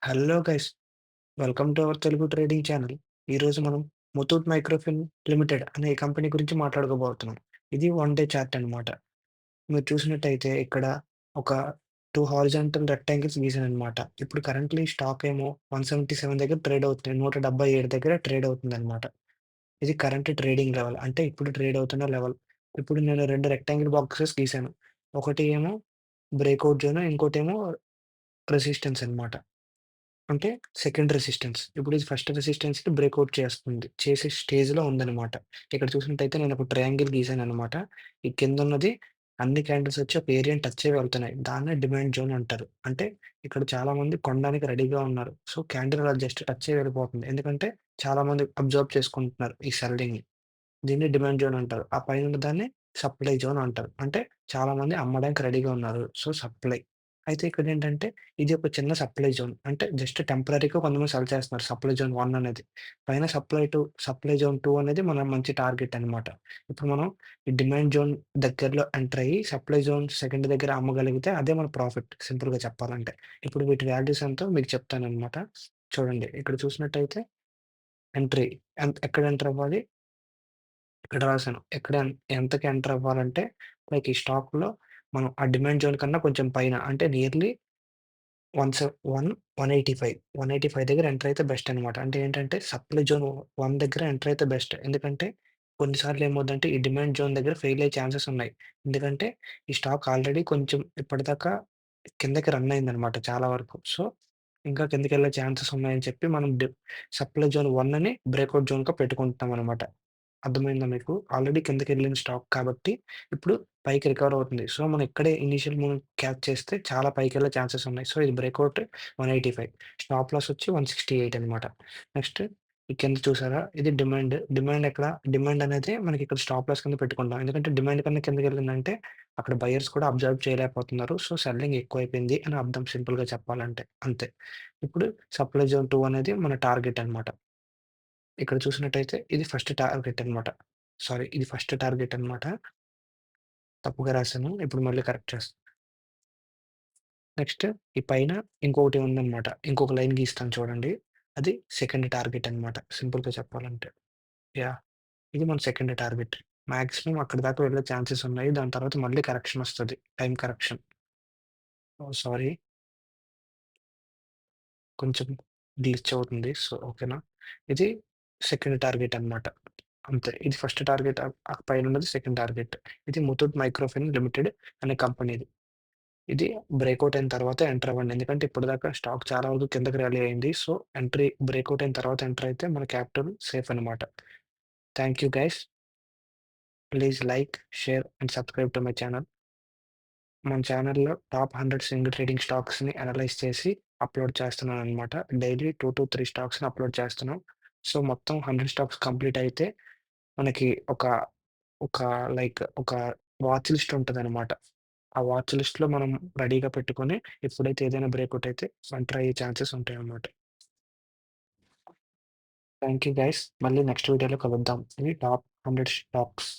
Hello guys! Welcome to our Telugu trading channel. ఈరోజు మనం Muthoot మైక్రోఫిన్ limited అనే కంపెనీ గురించి మాట్లాడుకోబోతున్నాం. ఇది వన్ డే చార్ట్ అనమాట. మీరు చూసినట్టయితే ఇక్కడ ఒక 2 హారిజాంటల్ రెక్టాంగిల్స్ గీసాననమాట. ఇప్పుడు కరెంట్‌లీ స్టాక్ ఏమో 177 దగ్గర ట్రేడ్ అవుతుంది. 177 దగ్గర ట్రేడ్ అవుతుందనమాట. ఇది కరెంట్ ట్రేడింగ్ లెవెల్. అంటే ఇప్పుడు ట్రేడ్ అవుతున్న లెవెల్. ఇప్పుడు నేను 2 రెక్టాంగిల్ బాక్సెస్ గీసాను. ఒకటి ఏమో బ్రేక్‌ఔట్ జోన్, ఇంకోటేమో రెసిస్టెన్స్ అనమాట. అంటే సెకండ్ రెసిస్టెన్స్. ఇప్పుడు ఇది ఫస్ట్ రెసిస్టెన్స్‌కి బ్రేకౌట్ చేస్తుంది. చేసే స్టేజ్‌లో ఉందనమాట. ఇక్కడ చూసినట్టయితే నేనొక ట్రయాంగిల్ గీసాననమాట. ఈ కిందున్నది అన్ని క్యాండిల్స్ వచ్చి ఒక ఏరియాని టచ్ అయ్యి వెళ్తున్నాయి. దాన్నే డిమాండ్ జోన్ అంటారు. అంటే ఇక్కడ చాలామంది కొనడానికి రెడీగా ఉన్నారు. సో, క్యాండిల్ అలా జస్ట్ టచ్ అయ్యి వెళ్ళిపోతుంది. ఎందుకంటే చాలామంది అబ్జర్వ్ చేసుకుంటున్నారు ఈ సెల్లింగ్‌ని. దీన్ని డిమాండ్ జోన్ అంటారు. ఆ పైనున్న దాన్ని సప్లై జోన్ అంటారు. అంటే చాలామంది అమ్మడానికి రెడీగా ఉన్నారు. So, supply. అయితే ఇక్కడేంటంటే ఇది ఒక చిన్న సప్లై జోన్. అంటే జస్ట్ టెంపరరీగా కొంతమంది సెల్ చేస్తున్నారు. సప్లై జోన్ 1 అనేది. పైన సప్లై జోన్ 2 అనేది మన మంచి టార్గెట్ అనమాట. ఇప్పుడు మనం ఈ డిమాండ్ జోన్ దగ్గరలో ఎంటర్ అయ్యి సప్లై జోన్ సెకండ్ దగ్గర అమ్మగలిగితే అదే మన ప్రాఫిట్ సింపుల్‌గా చెప్పాలంటే. ఇప్పుడు వీటి వాల్యూస్ ఎంతో మీకు చెప్తాననమాట. చూడండి ఇక్కడ చూసినట్టయితే ఎంట్రీ ఎక్కడ ఎంటర్ అవ్వాలి? ఇక్కడ రాసాను. ఎంతకి ఎంటర్ అవ్వాలంటే లైక్ ఈ స్టాక్‌లో మనం ఆ డిమాండ్ జోన్ కన్నా కొంచెం పైన అంటే నియర్‌లీ 185 దగ్గర ఎంటర్ అయితే బెస్ట్ అనమాట. అంటే ఏంటంటే సప్లై జోన్ 1 దగ్గర ఎంటర్ అయితే బెస్ట్. ఎందుకంటే కొన్ని సార్లు ఏమవుద్దంటే ఈ డిమాండ్ జోన్ దగ్గర ఫెయిల్ అయ్యే ఛాన్సెస్ ఉన్నాయి. ఎందుకంటే ఈ స్టాక్ ఆల్రెడీ కొంచెం ఇప్పటిదాకా కిందకి రన్ అయిందనమాట చాలా వరకు. సో, ఇంకా కిందకెళ్ళే ఛాన్సెస్ ఉన్నాయని చెప్పి మనం సప్లై జోన్ 1ని బ్రేక్‌ఔట్ జోన్‌గా పెట్టుకుంటున్నామనమాట. అర్థమైందా మీకు? ఆల్రెడీ కిందకెళ్ళిన స్టాక్ కాబట్టి, ఇప్పుడు పైకి రికవర్ అవుతుంది. సో, మనం ఇక్కడే ఇనీషియల్ మూవ్‌మెంట్ క్యాచ్ చేస్తే చాలా పైకెళ్ళే ఛాన్సెస్ ఉన్నాయి. సో, ఇది బ్రేకౌట్ 185. స్టాప్ లాస్ వచ్చి 168 అనమాట. నెక్స్ట్ ఈ కింద చూసారా? ఇది డిమాండ్. డిమాండ్ ఎక్కడ? డిమాండ్ అనేది మనకి ఇక్కడ స్టాప్ లాస్ కింద పెట్టుకుంటాం. ఎందుకంటే డిమాండ్ కన్నా కిందకెళ్ళిందంటే అక్కడ బయర్స్ కూడా అబ్జర్వ్ చేయలేకపోతున్నారు. సో, సెల్లింగ్ ఎక్కువైపోయింది అని అర్థం సింపుల్‌గా చెప్పాలంటే. అంతే. ఇప్పుడు సప్లై జోన్ 2 అనేది మన టార్గెట్ అనమాట. ఇక్కడ చూసినట్టయితే ఇది ఫస్ట్ టార్గెట్ అనమాట. సారీ ఇది ఫస్ట్ టార్గెట్ అనమాట. తప్పుగా రాసాను. ఇప్పుడు మళ్ళీ కరెక్ట్ చేస్తా. నెక్స్ట్ ఈ పైన ఇంకొకటి ఉందనమాట. ఇంకొక లైన్ గీస్తాను చూడండి. అది సెకండ్ టార్గెట్ అనమాట. సింపుల్‌గా చెప్పాలంటే. యాహ్! ఇది మన సెకండ్ టార్గెట్. మాక్సిమం అక్కడి దాకా వెళ్ళే ఛాన్సెస్ ఉన్నాయి. దాని తర్వాత మళ్ళీ కరెక్షన్ వస్తది. Time correction. ఓహ్! సారీ. కొంచెం గ్లిచ్ అవుతుంది. సో, ఓకేనా? ఇది సెకండ్ టార్గెట్ అనమాట. అంతే. ఇది ఫస్ట్ టార్గెట్ పైనున్నది సెకండ్ టార్గెట్. ఇది ముతూట్ మైక్రోఫిన్ లిమిటెడ్ అనే కంపెనీది. ఇది బ్రేకౌట్ అయిన తర్వాత ఎంటర్ అవ్వండి. ఎందుకంటే ఇప్పటిదాకా స్టాక్ చాలా వరకు కిందకి ర్యాలీ అయింది. సో, బ్రేకౌట్ అయిన తర్వాత ఎంటర్ అయితే మన క్యాపిటల్ సేఫ్ అనమాట. Thank you guys. Please like, share and subscribe to my channel. మన ఛానల్‌లో టాప్ 100 స్వింగ్ ట్రేడింగ్ స్టాక్స్‌ని అనలైజ్ చేసి అప్‌లోడ్ చేస్తున్నాననమాట. డైలీ 2-3 స్టాక్స్‌ని అప్‌లోడ్ చేస్తున్నాం. సో, మొత్తం 100 స్టాక్స్ కంప్లీట్ అయితే మనకి ఒక ఒక వాచ్ లిస్ట్ ఉంటదనమాట. ఆ వాచ్ లిస్ట్‌లో మనం రెడీగా పెట్టుకొని ఎప్పుడైతే ఏదైనా బ్రేకౌట్ అయితే ఎంటర్ అయ్యే ఛాన్సెస్ ఉంటాయన్నమాట. Thank you guys. మళ్ళీ నెక్స్ట్ వీడియోలో కలుద్దాం. ఇది టాప్ 100 స్టాక్స్.